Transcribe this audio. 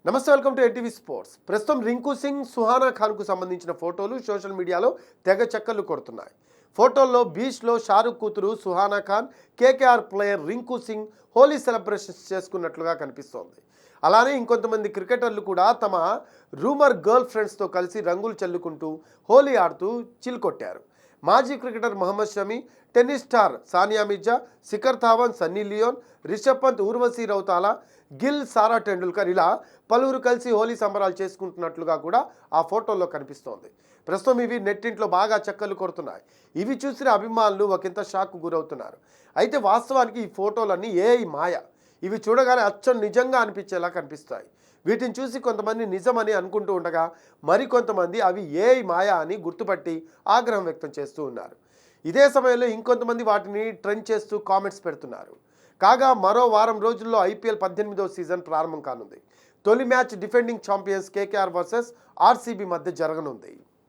నమస్తే, welcome to NTV sports. ప్రస్తుతం రింకు సింగ్, సుహానా ఖాన్కు సంబంధించిన ఫోటోలు సోషల్ మీడియాలో తెగ చక్కర్లు కొడుతున్నాయి. ఫోటోల్లో బీచ్లో షారుఖ్ కూతురు Suhana Khan, KKR player Rinku Singh Holi celebrations చేసుకున్నట్లుగా కనిపిస్తోంది. అలానే ఇంకొంతమంది క్రికెటర్లు కూడా తమ రూమర్ గర్ల్ ఫ్రెండ్స్తో కలిసి రంగులు చల్లుకుంటూ హోలీ ఆడుతూ చిల్కొట్టారు. మాజీ cricketer Mohammed Shami, tennis star Sania Mirza, Shikhar Dhawan, Sunny Leone, Rishabh Pant, Urvashi Rautela, Gill, Sara Tendulkar ఇలా పలువురు కలిసి హోలీ సంబరాలు చేసుకుంటున్నట్లుగా కూడా ఆ ఫోటోల్లో కనిపిస్తోంది. ప్రస్తుతం ఇవి నెట్టింట్లో బాగా చక్కర్లు కొడుతున్నాయి. ఇవి చూసిన అభిమానులు ఒకంత షాక్కు గురవుతున్నారు. అయితే వాస్తవానికి ఈ ఫోటోలన్నీ ఏఐ మాయ. ఇవి చూడగానే అచ్చం నిజంగా అనిపించేలా కనిపిస్తాయి. వీటిని చూసి కొంతమంది నిజమని అనుకుంటూ ఉండగా మరికొంతమంది అవి ఏఐ మాయా అని గుర్తుపట్టి ఆగ్రహం వ్యక్తం చేస్తూ ఉన్నారు. ఇదే సమయంలో ఇంకొంతమంది వాటిని ట్రెండ్ చేస్తూ కామెంట్స్ పెడుతున్నారు. కాగా మరో వారం రోజుల్లో ఐపీఎల్ 18వ సీజన్ ప్రారంభం కానుంది. తొలి match defending champions KKR versus RCB మధ్య జరగనుంది.